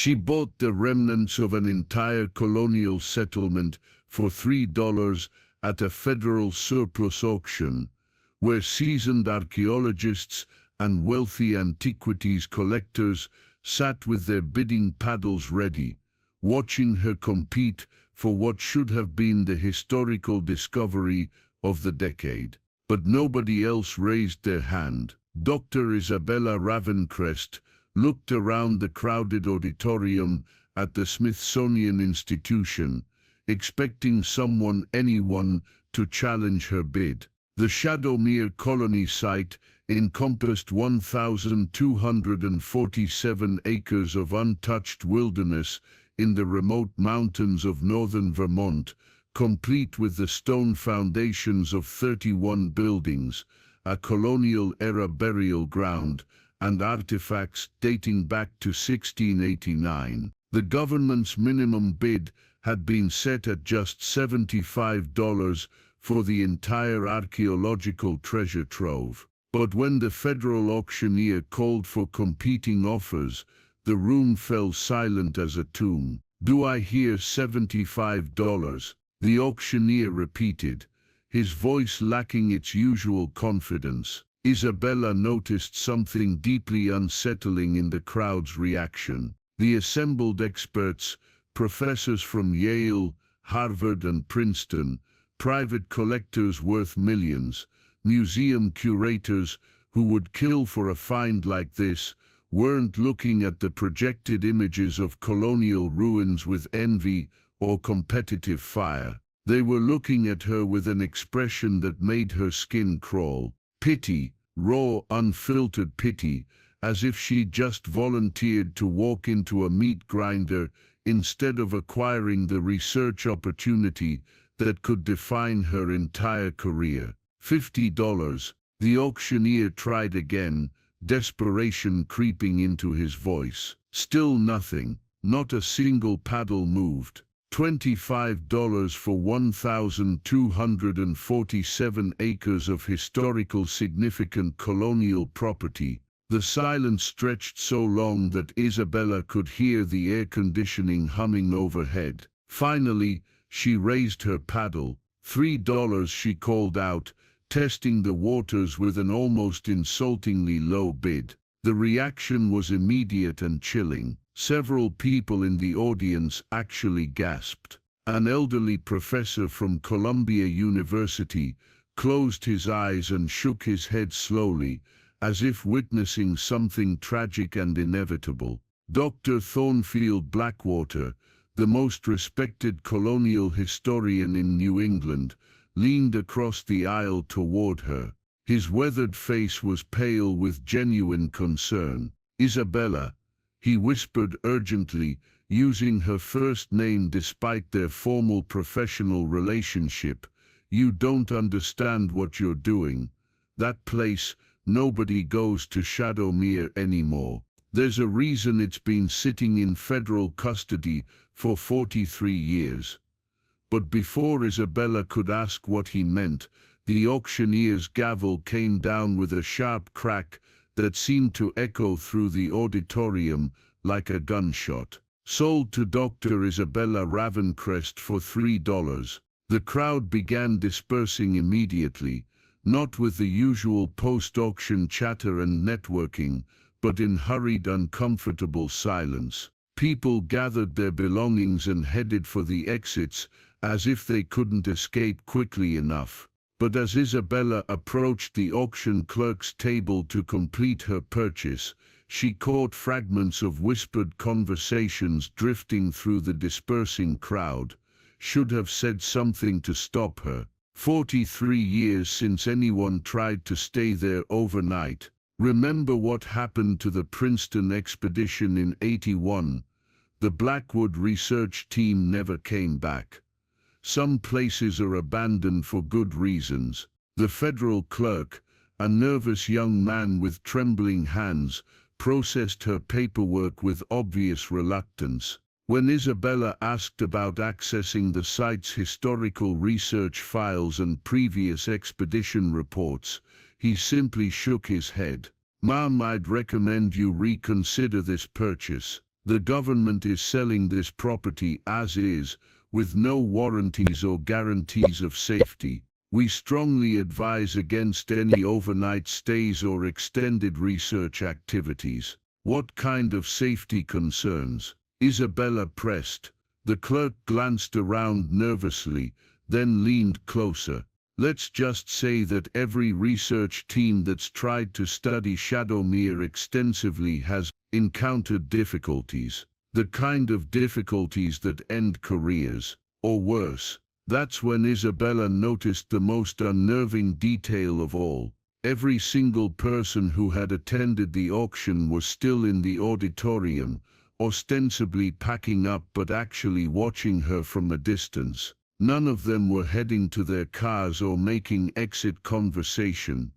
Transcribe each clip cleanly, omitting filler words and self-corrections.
She bought the remnants of an entire colonial settlement for $3 at a federal surplus auction, where seasoned archaeologists and wealthy antiquities collectors sat with their bidding paddles ready, watching her compete for what should have been the historical discovery of the decade. But nobody else raised their hand. Dr. Isabella Ravencrest looked around the crowded auditorium at the Smithsonian Institution, expecting anyone, to challenge her bid. The Shadowmere Colony site encompassed 1,247 acres of untouched wilderness in the remote mountains of northern Vermont, complete with the stone foundations of 31 buildings, a colonial-era burial ground, and artifacts dating back to 1689. The government's minimum bid had been set at just $75 for the entire archaeological treasure trove. But when the federal auctioneer called for competing offers, the room fell silent as a tomb. "Do I hear $75? The auctioneer repeated, his voice lacking its usual confidence. Isabella noticed something deeply unsettling in the crowd's reaction. The assembled experts, professors from Yale, Harvard, and Princeton, private collectors worth millions, museum curators who would kill for a find like this, weren't looking at the projected images of colonial ruins with envy or competitive fire. They were looking at her with an expression that made her skin crawl. Pity, raw, unfiltered pity, as if she'd just volunteered to walk into a meat grinder instead of acquiring the research opportunity that could define her entire career. $50. The auctioneer tried again, desperation creeping into his voice. Still nothing, not a single paddle moved. $25 for 1,247 acres of historical significant colonial property. The silence stretched so long that Isabella could hear the air conditioning humming overhead. Finally, she raised her paddle. $3, she called out, testing the waters with an almost insultingly low bid. The reaction was immediate and chilling. Several people in the audience actually gasped. An elderly professor from Columbia University closed his eyes and shook his head slowly, as if witnessing something tragic and inevitable. Dr. Thornfield Blackwater, the most respected colonial historian in New England, leaned across the aisle toward her. His weathered face was pale with genuine concern. "Isabella," he whispered urgently, using her first name despite their formal professional relationship, "you don't understand what you're doing. That place, nobody goes to Shadowmere anymore. There's a reason it's been sitting in federal custody for 43 years. But before Isabella could ask what he meant, the auctioneer's gavel came down with a sharp crack that seemed to echo through the auditorium like a gunshot. "Sold to Dr. Isabella Ravencrest for $3. The crowd began dispersing immediately, not with the usual post-auction chatter and networking, but in hurried, uncomfortable silence. People gathered their belongings and headed for the exits as if they couldn't escape quickly enough. But as Isabella approached the auction clerk's table to complete her purchase, she caught fragments of whispered conversations drifting through the dispersing crowd. Should have said something to stop her. 43 years since anyone tried to stay there overnight. Remember what happened to the Princeton expedition in '81? The Blackwood research team never came back. Some places are abandoned for good reasons." The federal clerk, a nervous young man with trembling hands, processed her paperwork with obvious reluctance. When Isabella asked about accessing the site's historical research files and previous expedition reports, he simply shook his head. "Ma'am, I'd recommend you reconsider this purchase. The government is selling this property as is, with no warranties or guarantees of safety. We strongly advise against any overnight stays or extended research activities. What kind of safety concerns? Isabella pressed. The clerk glanced around nervously, then leaned closer. Let's just say that every research team that's tried to study Shadowmere extensively has encountered difficulties. The kind of difficulties that end careers, or worse. That's when Isabella noticed the most unnerving detail of all. Every single person who had attended the auction was still in the auditorium, ostensibly packing up but actually watching her from a distance. None of them were heading to their cars or making exit conversation.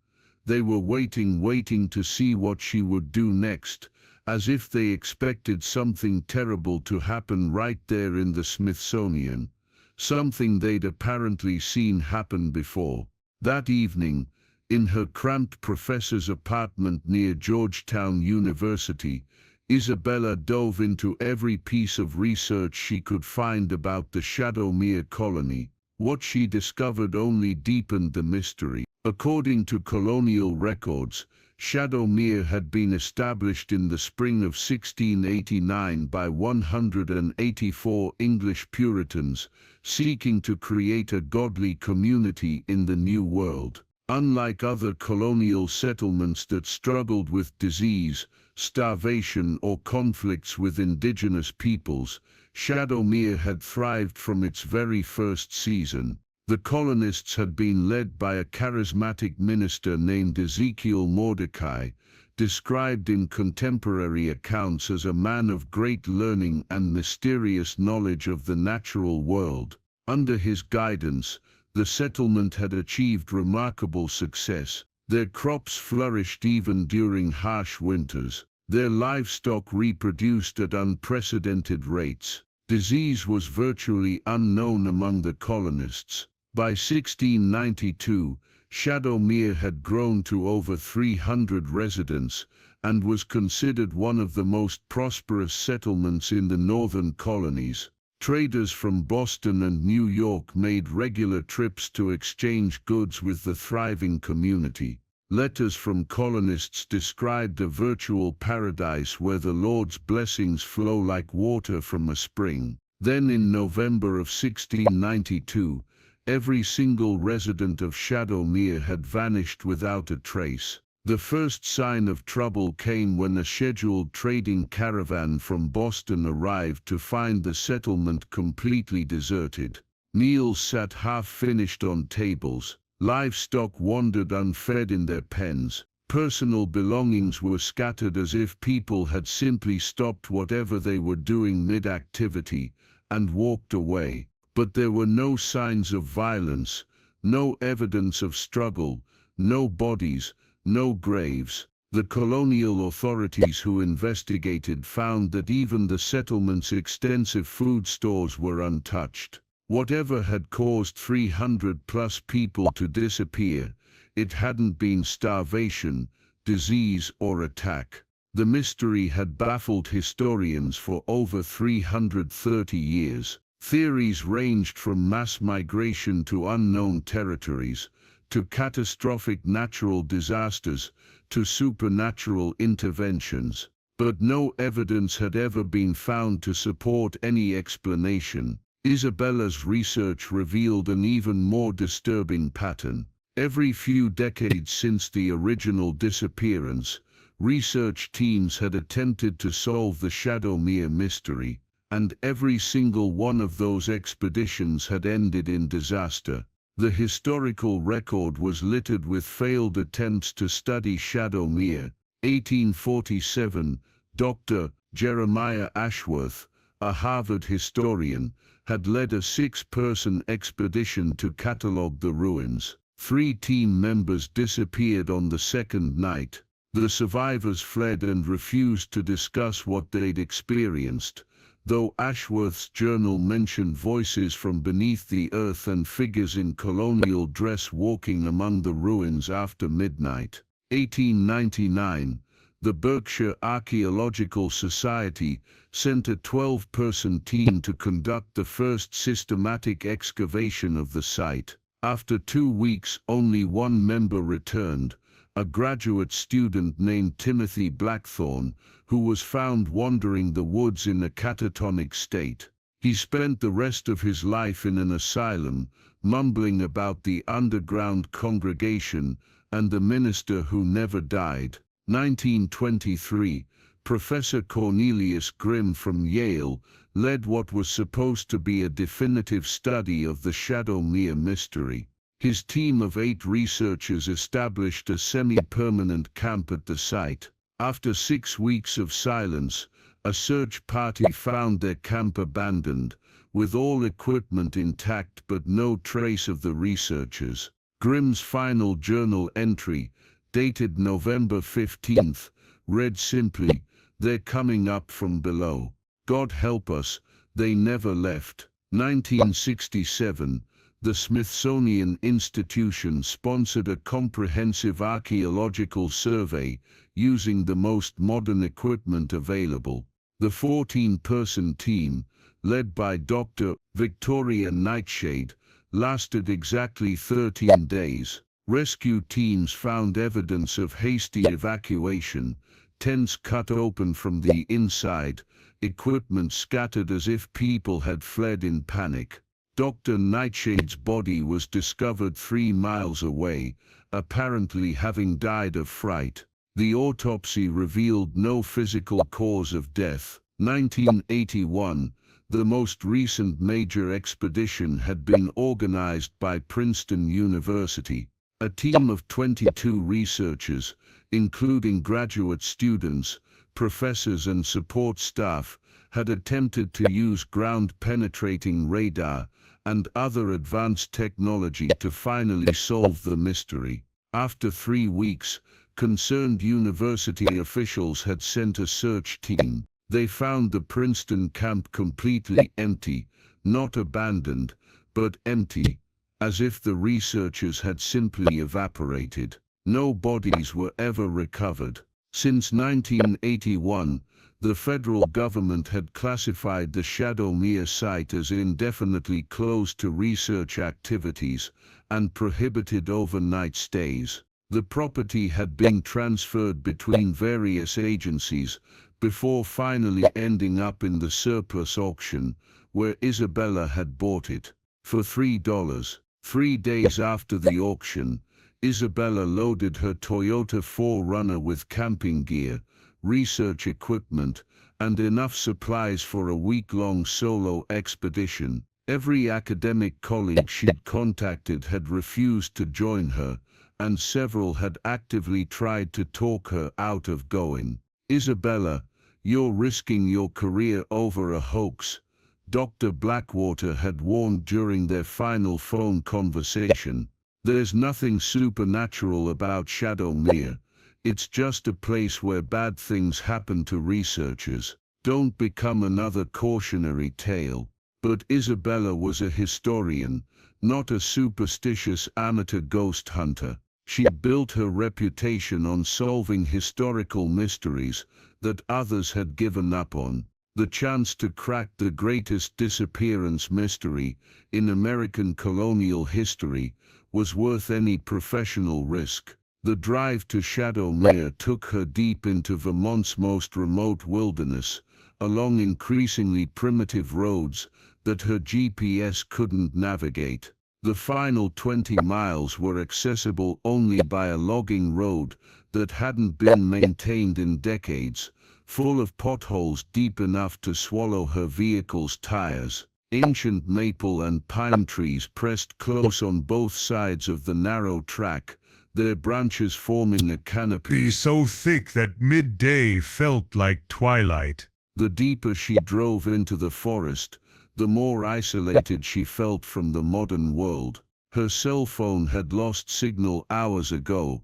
They were waiting to see what she would do next, as if they expected something terrible to happen right there in the Smithsonian, something they'd apparently seen happen before. That evening, in her cramped professor's apartment near Georgetown University, Isabella dove into every piece of research she could find about the Shadowmere Colony. What she discovered only deepened the mystery. According to colonial records, Shadowmere had been established in the spring of 1689 by 184 English Puritans, seeking to create a godly community in the New World. Unlike other colonial settlements that struggled with disease, starvation or conflicts with indigenous peoples, Shadowmere had thrived from its very first season. The colonists had been led by a charismatic minister named Ezekiel Mordecai, described in contemporary accounts as a man of great learning and mysterious knowledge of the natural world. Under his guidance, the settlement had achieved remarkable success. Their crops flourished even during harsh winters. Their livestock reproduced at unprecedented rates. Disease was virtually unknown among the colonists. By 1692, Shadowmere had grown to over 300 residents and was considered one of the most prosperous settlements in the northern colonies. Traders from Boston and New York made regular trips to exchange goods with the thriving community. Letters from colonists described a virtual paradise where the Lord's blessings flow like water from a spring. Then in November of 1692, every single resident of Shadowmere had vanished without a trace. The first sign of trouble came when a scheduled trading caravan from Boston arrived to find the settlement completely deserted. Meals sat half-finished on tables. Livestock wandered unfed in their pens. Personal belongings were scattered as if people had simply stopped whatever they were doing mid-activity and walked away. But there were no signs of violence, no evidence of struggle, no bodies, no graves. The colonial authorities who investigated found that even the settlement's extensive food stores were untouched. Whatever had caused 300+ people to disappear, it hadn't been starvation, disease, or attack. The mystery had baffled historians for over 330 years. Theories ranged from mass migration to unknown territories, to catastrophic natural disasters, to supernatural interventions. But no evidence had ever been found to support any explanation. Isabella's research revealed an even more disturbing pattern. Every few decades since the original disappearance, research teams had attempted to solve the Shadowmere mystery, and every single one of those expeditions had ended in disaster. The historical record was littered with failed attempts to study Shadowmere. 1847, Dr. Jeremiah Ashworth, a Harvard historian, had led a 6-person expedition to catalogue the ruins. 3 team members disappeared on the second night. The survivors fled and refused to discuss what they'd experienced, though Ashworth's journal mentioned voices from beneath the earth and figures in colonial dress walking among the ruins after midnight. 1899, The Berkshire Archaeological Society sent a 12-person team to conduct the first systematic excavation of the site. After 2 weeks, only one member returned, a graduate student named Timothy Blackthorne, who was found wandering the woods in a catatonic state. He spent the rest of his life in an asylum, mumbling about the underground congregation and the minister who never died. 1923, Professor Cornelius Grimm from Yale led what was supposed to be a definitive study of the Shadowmere mystery. His team of 8 researchers established a semi-permanent camp at the site. After 6 weeks of silence, a search party found their camp abandoned, with all equipment intact but no trace of the researchers. Grimm's final journal entry, dated November 15, read simply, "They're coming up from below. God help us, they never left." 1967, the Smithsonian Institution sponsored a comprehensive archaeological survey using the most modern equipment available. The 14-person team, led by Dr. Victoria Nightshade, lasted exactly 13 days. Rescue teams found evidence of hasty evacuation, tents cut open from the inside, equipment scattered as if people had fled in panic. Dr. Nightshade's body was discovered 3 miles away, apparently having died of fright. The autopsy revealed no physical cause of death. 1981, the most recent major expedition had been organized by Princeton University. A team of 22 researchers, including graduate students, professors and support staff, had attempted to use ground-penetrating radar and other advanced technology to finally solve the mystery. After 3 weeks, concerned university officials had sent a search team. They found the Princeton camp completely empty, not abandoned, but empty, as if the researchers had simply evaporated. No bodies were ever recovered. Since 1981, the federal government had classified the Shadowmere site as indefinitely closed to research activities and prohibited overnight stays. The property had been transferred between various agencies before finally ending up in the surplus auction, where Isabella had bought it for $3. 3 days after the auction, Isabella loaded her Toyota 4Runner with camping gear, research equipment, and enough supplies for a week-long solo expedition. Every academic colleague she'd contacted had refused to join her, and several had actively tried to talk her out of going. "Isabella, you're risking your career over a hoax," Dr. Blackwater had warned during their final phone conversation. "There's nothing supernatural about Shadowmere. It's just a place where bad things happen to researchers. Don't become another cautionary tale." But Isabella was a historian, not a superstitious amateur ghost hunter. She built her reputation on solving historical mysteries that others had given up on. The chance to crack the greatest disappearance mystery in American colonial history was worth any professional risk. The drive to Shadowmere took her deep into Vermont's most remote wilderness, along increasingly primitive roads that her GPS couldn't navigate. The final 20 miles were accessible only by a logging road that hadn't been maintained in decades, full of potholes deep enough to swallow her vehicle's tires. Ancient maple and pine trees pressed close on both sides of the narrow track, their branches forming a canopy so thick that midday felt like twilight. The deeper she drove into the forest, the more isolated she felt from the modern world. Her cell phone had lost signal hours ago,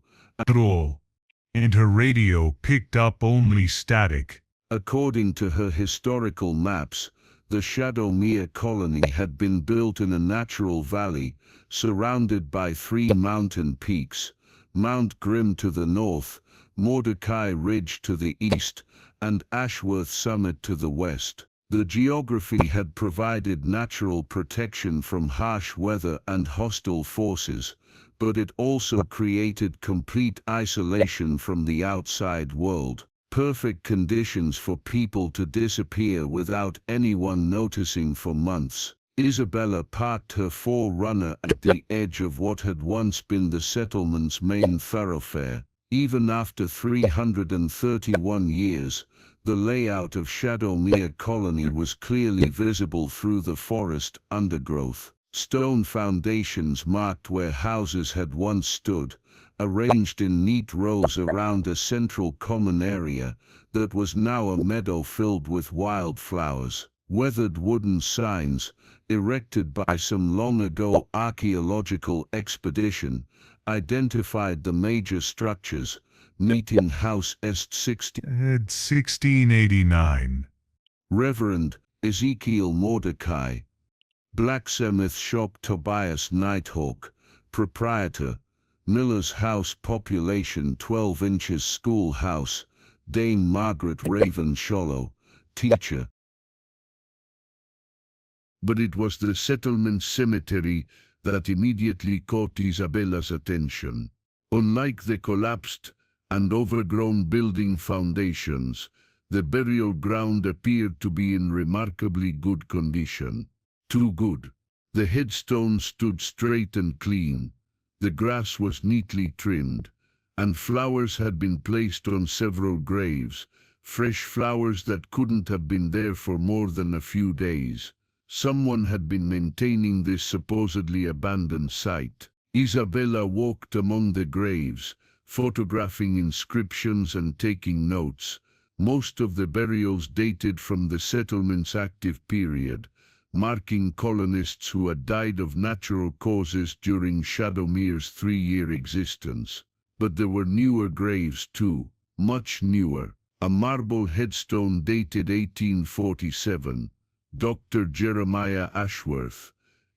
and her radio picked up only static. According to her historical maps, the Shadowmere Colony had been built in a natural valley, surrounded by 3 mountain peaks, Mount Grim to the north, Mordecai Ridge to the east, and Ashworth Summit to the west. The geography had provided natural protection from harsh weather and hostile forces, but it also created complete isolation from the outside world. Perfect conditions for people to disappear without anyone noticing for months. Isabella parked her forerunner at the edge of what had once been the settlement's main thoroughfare. Even after 331 years, the layout of Shadowmere Colony was clearly visible through the forest undergrowth. Stone foundations marked where houses had once stood, arranged in neat rows around a central common area that was now a meadow filled with wildflowers. Weathered wooden signs, erected by some long-ago archaeological expedition, identified the major structures. Meeting House Est 1689. Reverend Ezekiel Mordecai. Blacksmith Shop Tobias Nighthawk, Proprietor. Miller's House Population 12 inches Schoolhouse, Dame Margaret Ravenscroft, Teacher. But it was the settlement cemetery that immediately caught Isabella's attention. Unlike the collapsed and overgrown building foundations, the burial ground appeared to be in remarkably good condition. Too good. The headstone stood straight and clean, the grass was neatly trimmed, and flowers had been placed on several graves, fresh flowers that couldn't have been there for more than a few days. Someone had been maintaining this supposedly abandoned site. Isabella walked among the graves, photographing inscriptions and taking notes. Most of the burials dated from the settlement's active period, marking colonists who had died of natural causes during Shadowmere's 3-year existence. But there were newer graves too, much newer. A marble headstone dated 1847, Dr. Jeremiah Ashworth,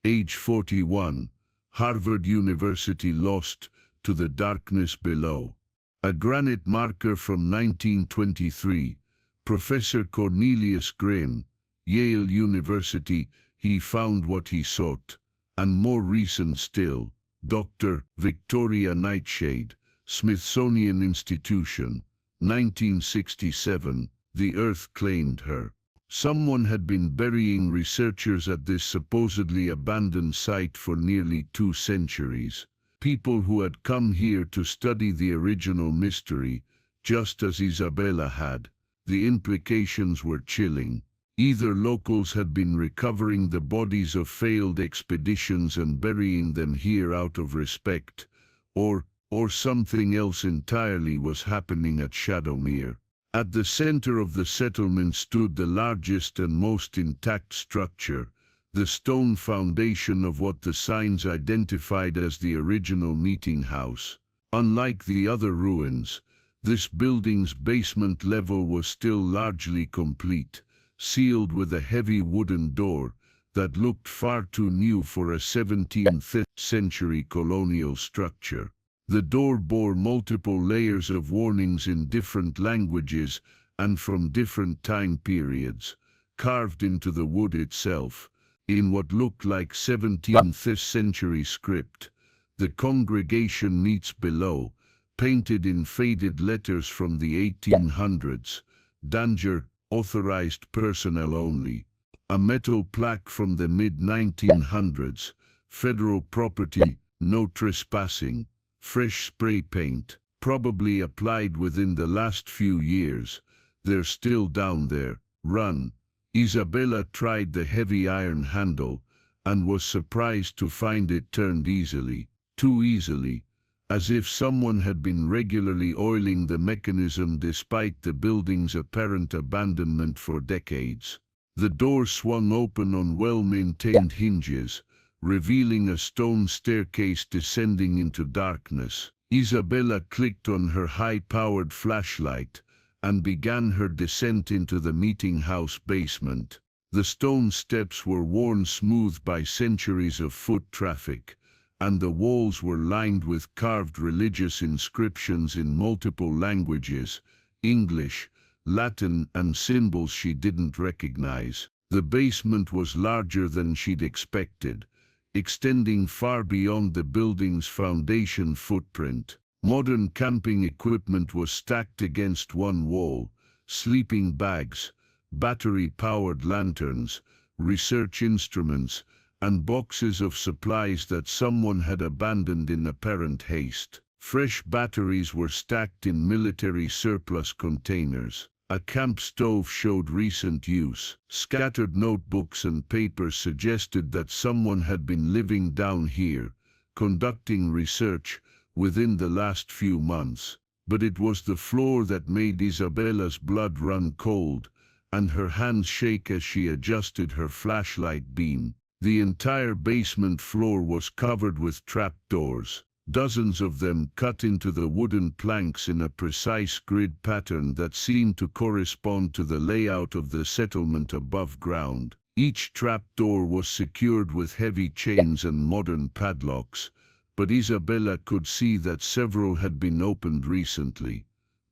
age 41, Harvard University, lost to the darkness below. A granite marker from 1923, Professor Cornelius Graham, Yale University, he found what he sought. And more recent still, Dr. Victoria Nightshade, Smithsonian Institution, 1967, the earth claimed her. Someone had been burying researchers at this supposedly abandoned site for nearly 2 centuries. People who had come here to study the original mystery, just as Isabella had. The implications were chilling. Either locals had been recovering the bodies of failed expeditions and burying them here out of respect, or something else entirely was happening at Shadowmere. At the center of the settlement stood the largest and most intact structure, the stone foundation of what the signs identified as the original meeting house. Unlike the other ruins, this building's basement level was still largely complete, sealed with a heavy wooden door that looked far too new for a 17th century colonial structure. The door bore multiple layers of warnings in different languages and from different time periods, carved into the wood itself, in what looked like 17th century script. The congregation meets below, painted in faded letters from the 1800s, danger, authorized personnel only. A metal plaque from the mid-1900s, federal property, no trespassing. Fresh spray paint, probably applied within the last few years. They're still down there. Run. Isabella tried the heavy iron handle, and was surprised to find it turned easily. Too easily. As if someone had been regularly oiling the mechanism despite the building's apparent abandonment for decades. The door swung open on well-maintained hinges, revealing a stone staircase descending into darkness. Isabella clicked on her high-powered flashlight and began her descent into the meeting house basement. The stone steps were worn smooth by centuries of foot traffic, and the walls were lined with carved religious inscriptions in multiple languages, English, Latin, and symbols she didn't recognize. The basement was larger than she'd expected, extending far beyond the building's foundation footprint. Modern camping equipment was stacked against one wall: sleeping bags, battery-powered lanterns, research instruments, and boxes of supplies that someone had abandoned in apparent haste. Fresh batteries were stacked in military surplus containers. A camp stove showed recent use. Scattered notebooks and papers suggested that someone had been living down here, conducting research, within the last few months. But it was the floor that made Isabella's blood run cold, and her hands shake as she adjusted her flashlight beam. The entire basement floor was covered with trapdoors, dozens of them cut into the wooden planks in a precise grid pattern that seemed to correspond to the layout of the settlement above ground. Each trapdoor was secured with heavy chains and modern padlocks, but Isabella could see that several had been opened recently.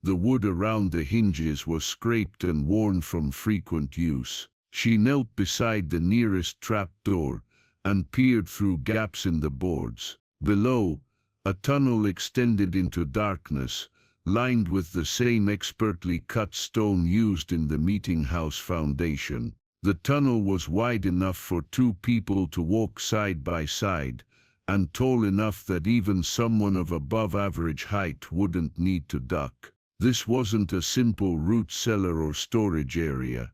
The wood around the hinges was scraped and worn from frequent use. She knelt beside the nearest trapdoor and peered through gaps in the boards. Below, a tunnel extended into darkness, lined with the same expertly cut stone used in the meeting house foundation. The tunnel was wide enough for two people to walk side by side, and tall enough that even someone of above-average height wouldn't need to duck. This wasn't a simple root cellar or storage area.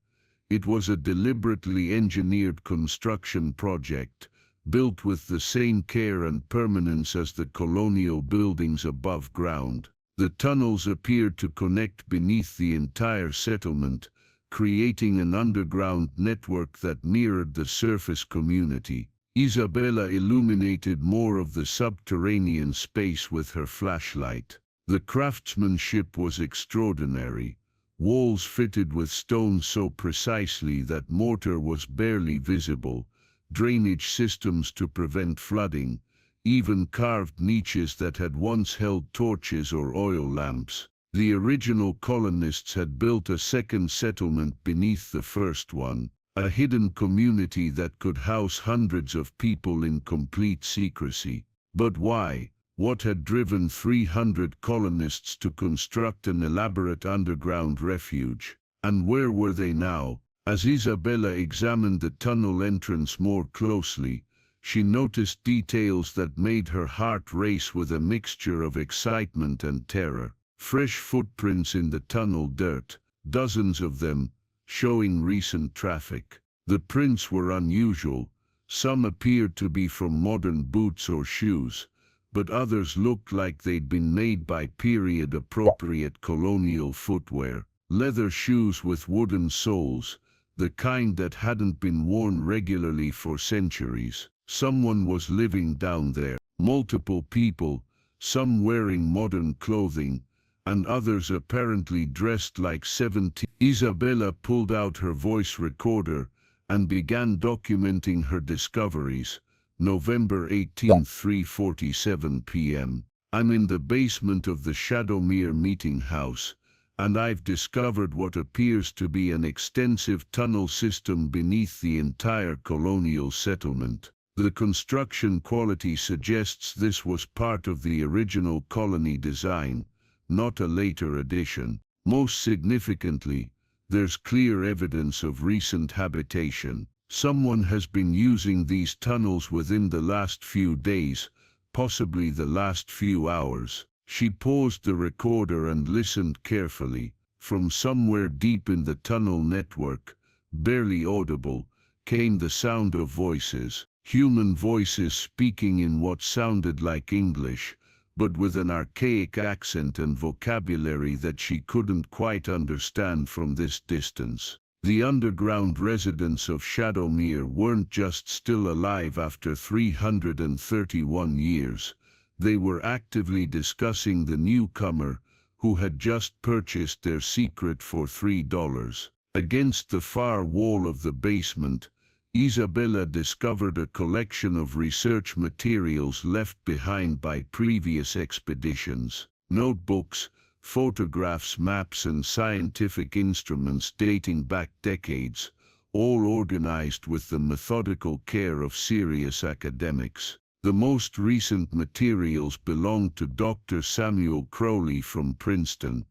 It was a deliberately engineered construction project, built with the same care and permanence as the colonial buildings above ground. The tunnels appeared to connect beneath the entire settlement, creating an underground network that mirrored the surface community. Isabella illuminated more of the subterranean space with her flashlight. The craftsmanship was extraordinary. Walls fitted with stone so precisely that mortar was barely visible, drainage systems to prevent flooding, even carved niches that had once held torches or oil lamps. The original colonists had built a second settlement beneath the first one, a hidden community that could house hundreds of people in complete secrecy. But why? What had driven 300 colonists to construct an elaborate underground refuge? And where were they now? As Isabella examined the tunnel entrance more closely, she noticed details that made her heart race with a mixture of excitement and terror. Fresh footprints in the tunnel dirt, dozens of them, showing recent traffic. The prints were unusual. Some appeared to be from modern boots or shoes, but others looked like they'd been made by period-appropriate colonial footwear. Leather shoes with wooden soles, the kind that hadn't been worn regularly for centuries. Someone was living down there. Multiple people, some wearing modern clothing, and others apparently dressed like 70s. Isabella pulled out her voice recorder and began documenting her discoveries. November 18, 3:47 p.m. I'm in the basement of the Shadowmere meeting house, and I've discovered what appears to be an extensive tunnel system beneath the entire colonial settlement. The construction quality suggests this was part of the original colony design, not a later addition. Most significantly, there's clear evidence of recent habitation. Someone has been using these tunnels within the last few days, possibly the last few hours. She paused the recorder and listened carefully. From somewhere deep in the tunnel network, barely audible, came the sound of voices. Human voices speaking in what sounded like English, but with an archaic accent and vocabulary that she couldn't quite understand from this distance. The underground residents of Shadowmere weren't just still alive after 331 years. They were actively discussing the newcomer, who had just purchased their secret for $3. Against the far wall of the basement, Isabella discovered a collection of research materials left behind by previous expeditions, notebooks, photographs, maps, and scientific instruments dating back decades, all organized with the methodical care of serious academics. The most recent materials belonged to Dr. Samuel Crowley from Princeton,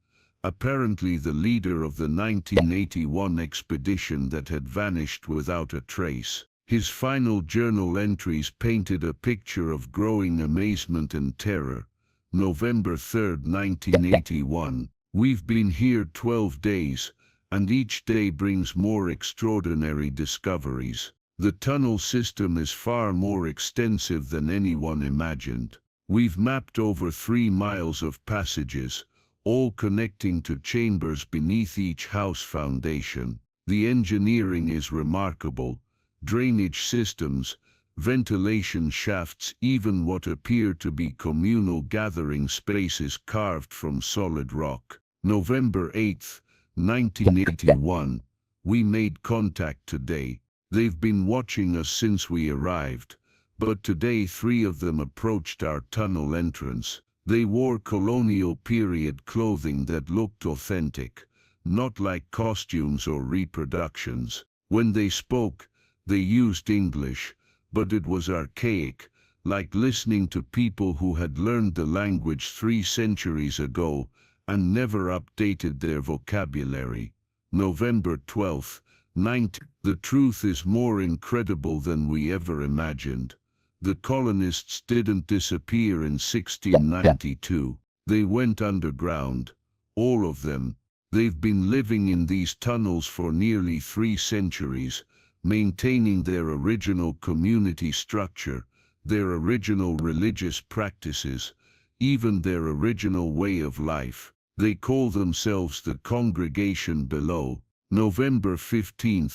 apparently the leader of the 1981 expedition that had vanished without a trace. His final journal entries painted a picture of growing amazement and terror. November 3, 1981. We've been here 12 days, and each day brings more extraordinary discoveries. The tunnel system is far more extensive than anyone imagined. We've mapped over 3 miles of passages, all connecting to chambers beneath each house foundation. The engineering is remarkable. Drainage systems, ventilation shafts, even what appear to be communal gathering spaces carved from solid rock. November 8, 1981. We made contact today. They've been watching us since we arrived, but today 3 of them approached our tunnel entrance. They wore colonial period clothing that looked authentic, not like costumes or reproductions. When they spoke, they used English, but it was archaic, like listening to people who had learned the language 3 centuries ago and never updated their vocabulary. November 12, 19. The truth is more incredible than we ever imagined. The colonists didn't disappear in 1692. They went underground, all of them. They've been living in these tunnels for nearly 3 centuries, maintaining their original community structure, their original religious practices, even their original way of life. They call themselves the Congregation Below. November 15,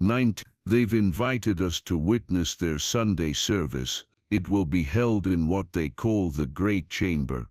19. They've invited us to witness their Sunday service. It will be held in what they call the Great Chamber,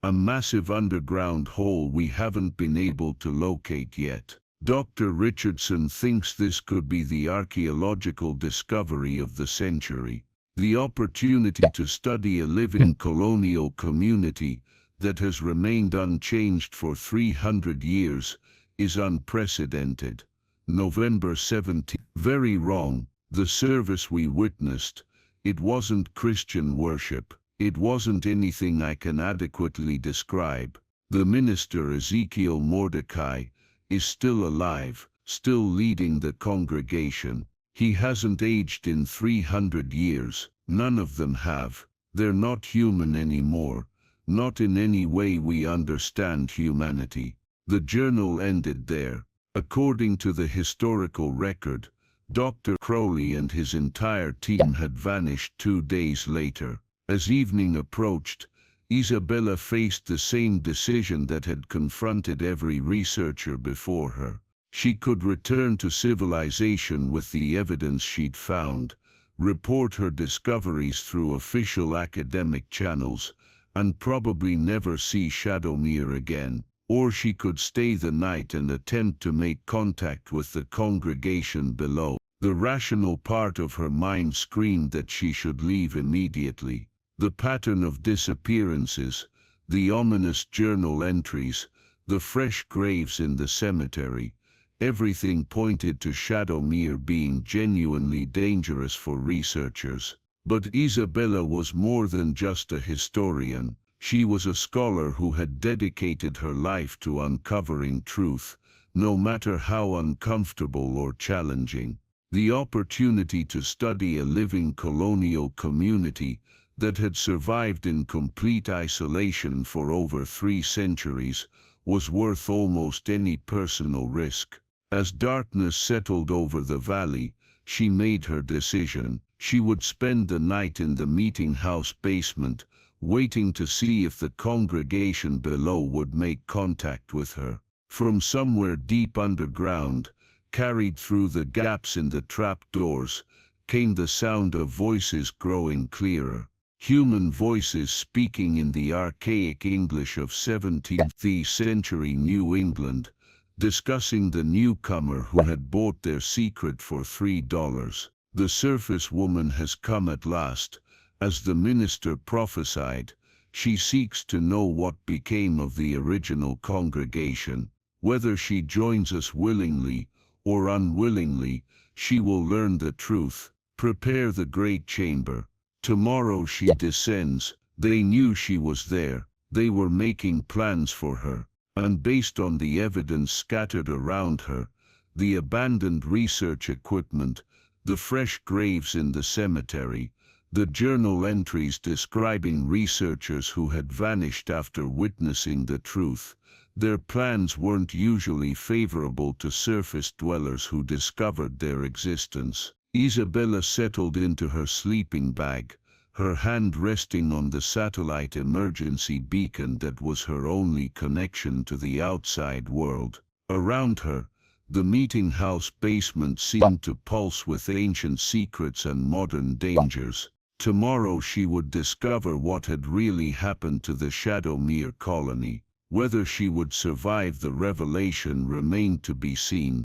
a massive underground hole we haven't been able to locate yet. Dr. Richardson thinks this could be the archaeological discovery of the century. The opportunity to study a living colonial community that has remained unchanged for 300 years is unprecedented. November 17. Very wrong. The service we witnessed, it wasn't Christian worship. It wasn't anything I can adequately describe. The minister Ezekiel Mordecai is still alive, still leading the congregation. He hasn't aged in 300 years. None of them have. They're not human anymore. Not in any way we understand humanity. The journal ended there. According to the historical record, Dr. Crowley and his entire team had vanished 2 days later. As evening approached, Isabella faced the same decision that had confronted every researcher before her. She could return to civilization with the evidence she'd found, report her discoveries through official academic channels, and probably never see Shadowmere again. Or she could stay the night and attempt to make contact with the congregation below. The rational part of her mind screamed that she should leave immediately. The pattern of disappearances, the ominous journal entries, the fresh graves in the cemetery, everything pointed to Shadowmere being genuinely dangerous for researchers. But Isabella was more than just a historian. She was a scholar who had dedicated her life to uncovering truth, no matter how uncomfortable or challenging. The opportunity to study a living colonial community that had survived in complete isolation for over 3 centuries was worth almost any personal risk. As darkness settled over the valley, she made her decision. She would spend the night in the meeting house basement, waiting to see if the congregation below would make contact with her. From somewhere deep underground, carried through the gaps in the trap doors, came the sound of voices growing clearer. Human voices speaking in the archaic English of 17th century New England, discussing the newcomer who had bought their secret for $3. The surface woman has come at last, as the minister prophesied. She seeks to know what became of the original congregation. Whether she joins us willingly or unwillingly, she will learn the truth. Prepare the great chamber. Tomorrow she descends. They knew she was there. They were making plans for her. And based on the evidence scattered around her, the abandoned research equipment, the fresh graves in the cemetery, the journal entries describing researchers who had vanished after witnessing the truth, their plans weren't usually favorable to surface dwellers who discovered their existence. Isabella settled into her sleeping bag, her hand resting on the satellite emergency beacon that was her only connection to the outside world. Around her, the meeting house basement seemed to pulse with ancient secrets and modern dangers. Tomorrow she would discover what had really happened to the Shadowmere Colony. Whether she would survive the revelation remained to be seen.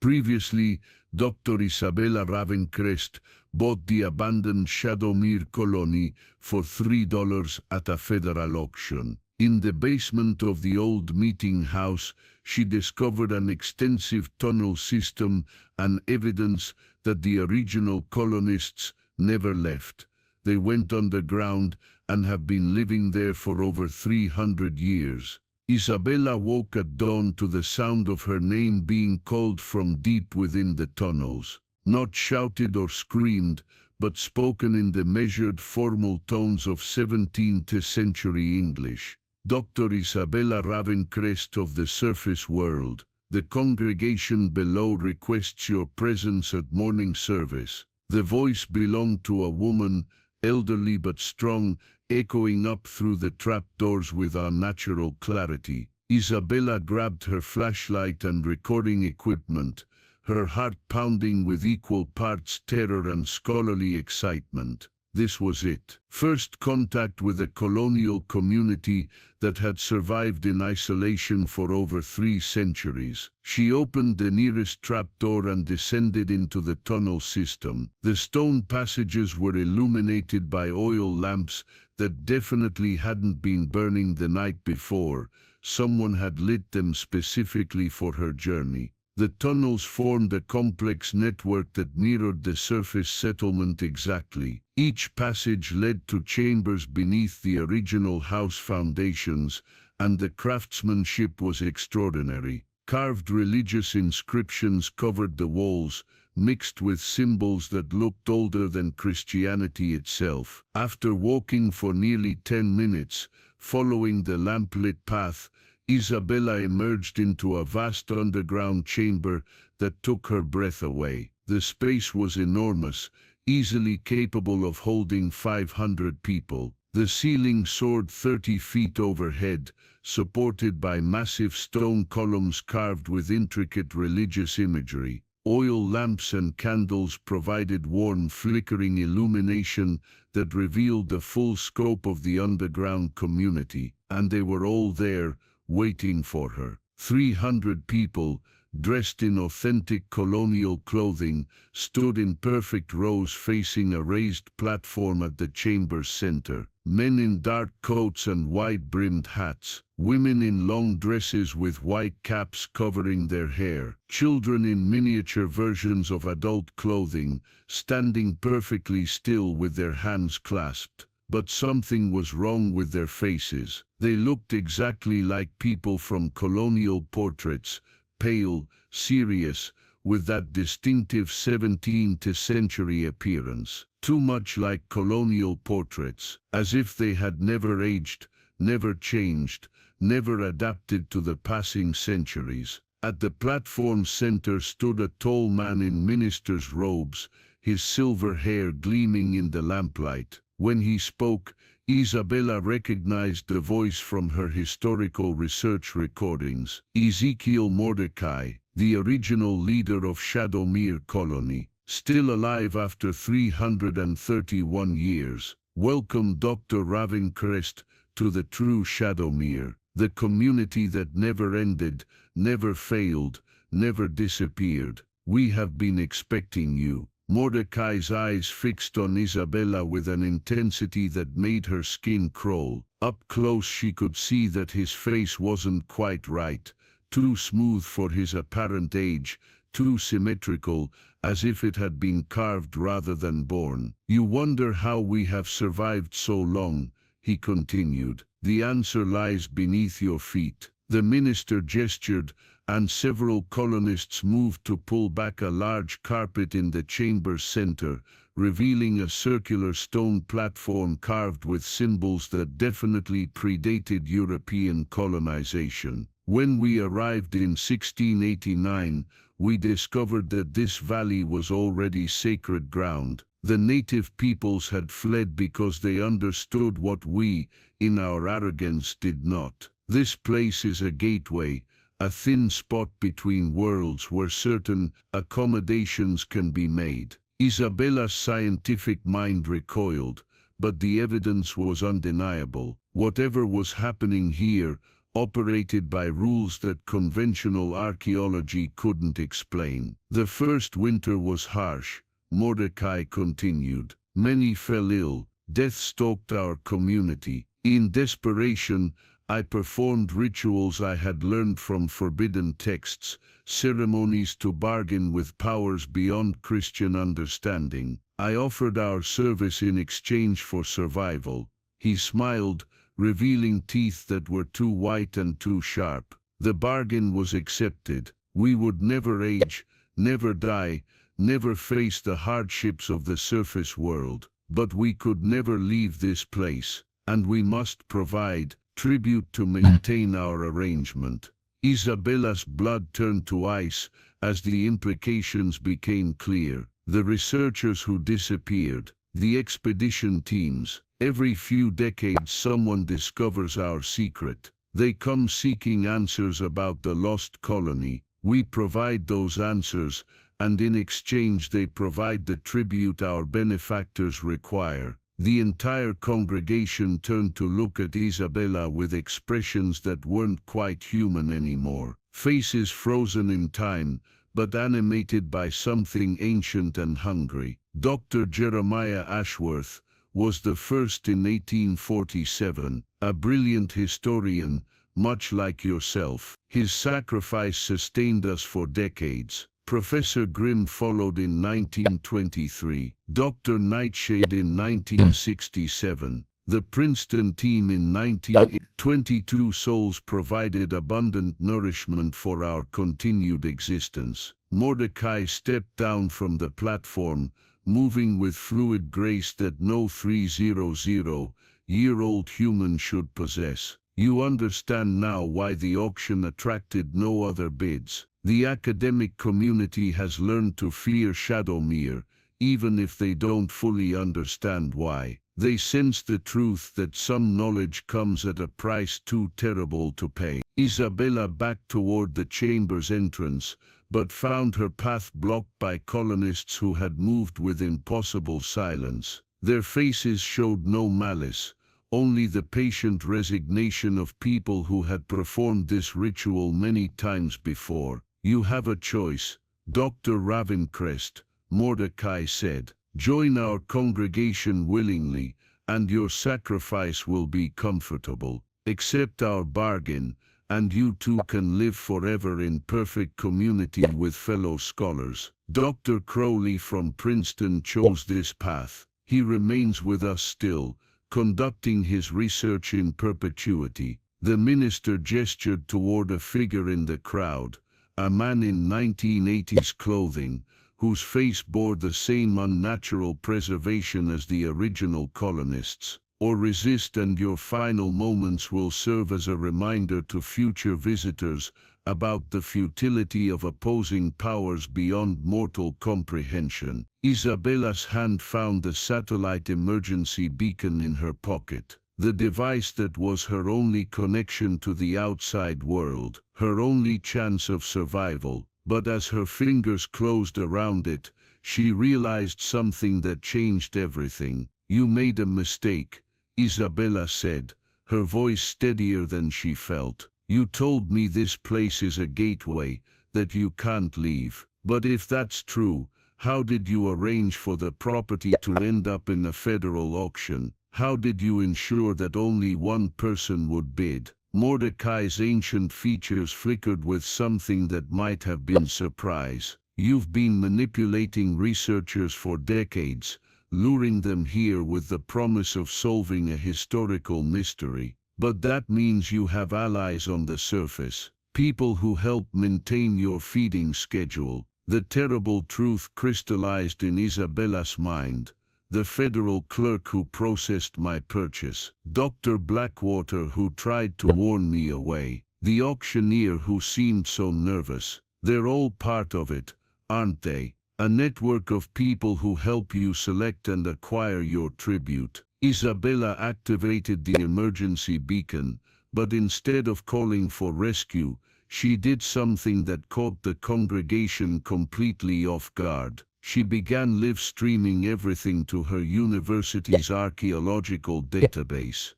Previously, Dr. Isabella Ravencrest bought the abandoned Shadowmere Colony for $3 at a federal auction. In the basement of the old meeting house, she discovered an extensive tunnel system and evidence that the original colonists never left. They went underground and have been living there for over 300 years. Isabella woke at dawn to the sound of her name being called from deep within the tunnels. Not shouted or screamed, but spoken in the measured formal tones of 17th century English. Dr. Isabella Ravencrest of the surface world, the congregation below requests your presence at morning service. The voice belonged to a woman, elderly but strong, echoing up through the trapdoors with unnatural clarity. Isabella grabbed her flashlight and recording equipment, her heart pounding with equal parts terror and scholarly excitement. This was it. First contact with a colonial community that had survived in isolation for over 3 centuries. She opened the nearest trapdoor and descended into the tunnel system. The stone passages were illuminated by oil lamps that definitely hadn't been burning the night before. Someone had lit them specifically for her journey. The tunnels formed a complex network that mirrored the surface settlement exactly. Each passage led to chambers beneath the original house foundations, and the craftsmanship was extraordinary. Carved religious inscriptions covered the walls, mixed with symbols that looked older than Christianity itself. After walking for nearly 10 minutes, following the lamplit path, Isabella emerged into a vast underground chamber that took her breath away. The space was enormous, easily capable of holding 500 people. The ceiling soared 30 feet overhead, supported by massive stone columns carved with intricate religious imagery. Oil lamps and candles provided warm, flickering illumination that revealed the full scope of the underground community, and they were all there, waiting for her. 300 people, dressed in authentic colonial clothing, stood in perfect rows facing a raised platform at the chamber's center. Men in dark coats and wide-brimmed hats, women in long dresses with white caps covering their hair, children in miniature versions of adult clothing, standing perfectly still with their hands clasped. But something was wrong with their faces. They looked exactly like people from colonial portraits, pale, serious, with that distinctive 17th century appearance. Too much like colonial portraits, as if they had never aged, never changed, never adapted to the passing centuries. At the platform's center stood a tall man in minister's robes, his silver hair gleaming in the lamplight. When he spoke, Isabella recognized the voice from her historical research recordings. Ezekiel Mordecai, the original leader of Shadowmere Colony, still alive after 331 years. Welcome, Dr. Ravencrest, to the true Shadowmere, the community that never ended, never failed, never disappeared. We have been expecting you. Mordecai's eyes fixed on Isabella with an intensity that made her skin crawl. Up close she could see that his face wasn't quite right, too smooth for his apparent age, too symmetrical, as if it had been carved rather than born. You wonder how we have survived so long, he continued. The answer lies beneath your feet. The minister gestured, and several colonists moved to pull back a large carpet in the chamber's center, revealing a circular stone platform carved with symbols that definitely predated European colonization. When we arrived in 1689, we discovered that this valley was already sacred ground. The native peoples had fled because they understood what we, in our arrogance, did not. This place is a gateway, a thin spot between worlds where certain accommodations can be made. Isabella's scientific mind recoiled, but the evidence was undeniable. Whatever was happening here operated by rules that conventional archaeology couldn't explain. The first winter was harsh, Mordecai continued. Many fell ill, death stalked our community. In desperation, I performed rituals I had learned from forbidden texts, ceremonies to bargain with powers beyond Christian understanding. I offered our service in exchange for survival. He smiled, revealing teeth that were too white and too sharp. The bargain was accepted. We would never age, never die, never face the hardships of the surface world. But we could never leave this place, and we must provide tribute to maintain our arrangement. Isabella's blood turned to ice as the implications became clear. The researchers who disappeared, the expedition teams. Every few decades someone discovers our secret. They come seeking answers about the lost colony. We provide those answers, and in exchange they provide the tribute our benefactors require. The entire congregation turned to look at Isabella with expressions that weren't quite human anymore. Faces frozen in time, but animated by something ancient and hungry. Dr. Jeremiah Ashworth was the first in 1847, a brilliant historian, much like yourself. His sacrifice sustained us for decades. Professor Grimm followed in 1923, Dr. Nightshade in 1967, the Princeton team in 1922. Souls provided abundant nourishment for our continued existence. Mordecai stepped down from the platform, moving with fluid grace that no 300-year-old human should possess. You understand now why the auction attracted no other bids. The academic community has learned to fear Shadowmere, even if they don't fully understand why. They sense the truth that some knowledge comes at a price too terrible to pay. Isabella backed toward the chamber's entrance, but found her path blocked by colonists who had moved with impossible silence. Their faces showed no malice, only the patient resignation of people who had performed this ritual many times before. You have a choice, Dr. Ravencrest, Mordecai said. Join our congregation willingly, and your sacrifice will be comfortable. Accept our bargain, and you too can live forever in perfect community with fellow scholars. Dr. Crowley from Princeton chose this path. He remains with us still, conducting his research in perpetuity. The minister gestured toward a figure in the crowd, a man in 1980s clothing, whose face bore the same unnatural preservation as the original colonists. Or resist, and your final moments will serve as a reminder to future visitors about the futility of opposing powers beyond mortal comprehension. Isabella's hand found the satellite emergency beacon in her pocket, the device that was her only connection to the outside world, her only chance of survival. But as her fingers closed around it, she realized something that changed everything. You made a mistake, Isabella said, her voice steadier than she felt. You told me this place is a gateway, that you can't leave. But if that's true, how did you arrange for the property to end up in a federal auction? How did you ensure that only one person would bid? Mordecai's ancient features flickered with something that might have been surprise. You've been manipulating researchers for decades, luring them here with the promise of solving a historical mystery. But that means you have allies on the surface, people who help maintain your feeding schedule. The terrible truth crystallized in Isabella's mind. The federal clerk who processed my purchase, Dr. Blackwater who tried to warn me away, the auctioneer who seemed so nervous. They're all part of it, aren't they? A network of people who help you select and acquire your tribute. Isabella activated the emergency beacon, but instead of calling for rescue, she did something that caught the congregation completely off guard. She began live-streaming everything to her university's archaeological database.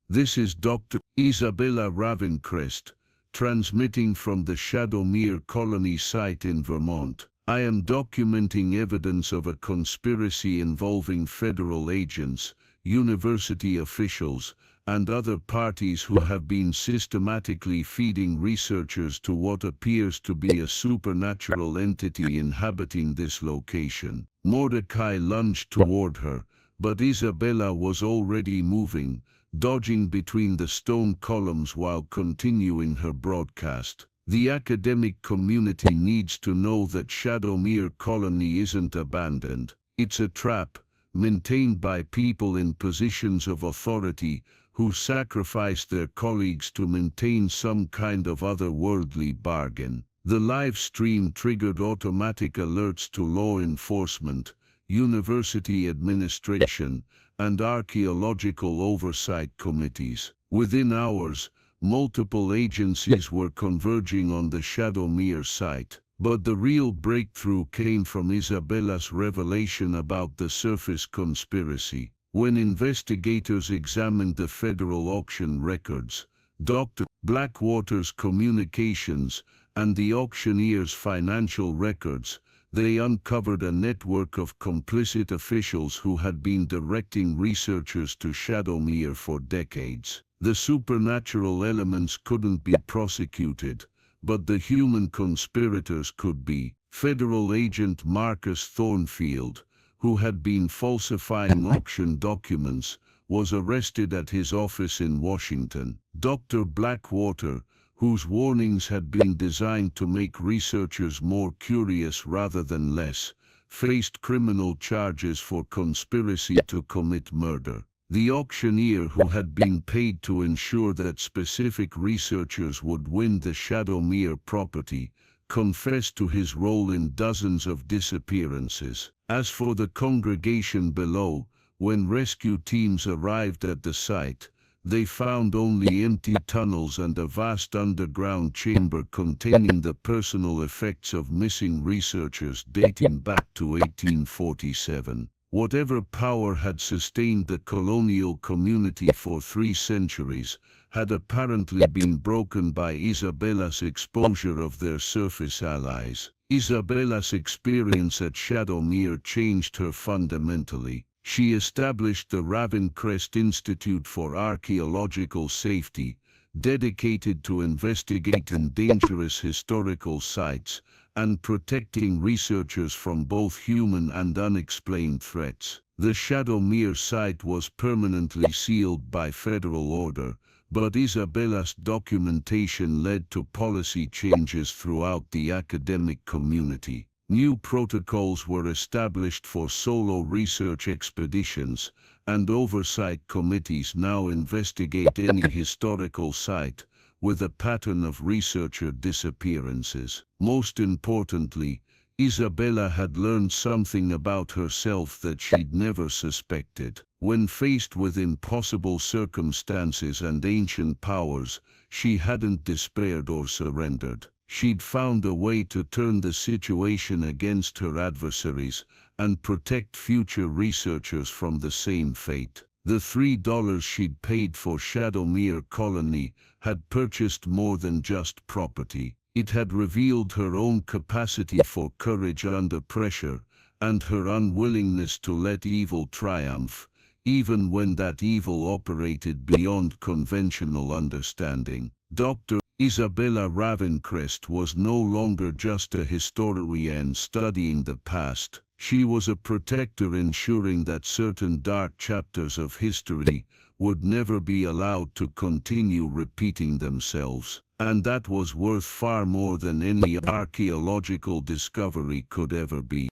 This is Dr. Isabella Ravencrest, transmitting from the Shadowmere Colony site in Vermont. I am documenting evidence of a conspiracy involving federal agents, university officials, and other parties who have been systematically feeding researchers to what appears to be a supernatural entity inhabiting this location. Mordecai lunged toward her, but Isabella was already moving, dodging between the stone columns while continuing her broadcast. The academic community needs to know that Shadowmere Colony isn't abandoned. It's a trap, maintained by people in positions of authority, who sacrifice their colleagues to maintain some kind of otherworldly bargain. The live stream triggered automatic alerts to law enforcement, university administration, and archaeological oversight committees. Within hours, multiple agencies were converging on the Shadowmere site. But the real breakthrough came from Isabella's revelation about the surface conspiracy. When investigators examined the federal auction records, Dr. Blackwater's communications, and the auctioneer's financial records, they uncovered a network of complicit officials who had been directing researchers to Shadowmere for decades. The supernatural elements couldn't be prosecuted, but the human conspirators could be. Federal agent Marcus Thornfield, who had been falsifying auction documents, was arrested at his office in Washington. Dr. Blackwater, whose warnings had been designed to make researchers more curious rather than less, faced criminal charges for conspiracy to commit murder. The auctioneer, who had been paid to ensure that specific researchers would win the Shadowmere property, confessed to his role in dozens of disappearances. As for the congregation below, when rescue teams arrived at the site, they found only empty tunnels and a vast underground chamber containing the personal effects of missing researchers dating back to 1847. Whatever power had sustained the colonial community for 3 centuries had apparently been broken by Isabella's exposure of their surface allies. Isabella's experience at Shadowmere changed her fundamentally. She established the Ravencrest Institute for Archaeological Safety, dedicated to investigating dangerous historical sites and protecting researchers from both human and unexplained threats. The Shadowmere site was permanently sealed by federal order, but Isabella's documentation led to policy changes throughout the academic community. New protocols were established for solo research expeditions, and oversight committees now investigate any historical site with a pattern of researcher disappearances. Most importantly, Isabella had learned something about herself that she'd never suspected. When faced with impossible circumstances and ancient powers, she hadn't despaired or surrendered. She'd found a way to turn the situation against her adversaries and protect future researchers from the same fate. The $3 she'd paid for Shadowmere Colony had purchased more than just property. It had revealed her own capacity for courage under pressure, and her unwillingness to let evil triumph, even when that evil operated beyond conventional understanding. Dr. Isabella Ravencrest was no longer just a historian studying the past. She was a protector ensuring that certain dark chapters of history would never be allowed to continue repeating themselves. And that was worth far more than any archaeological discovery could ever be.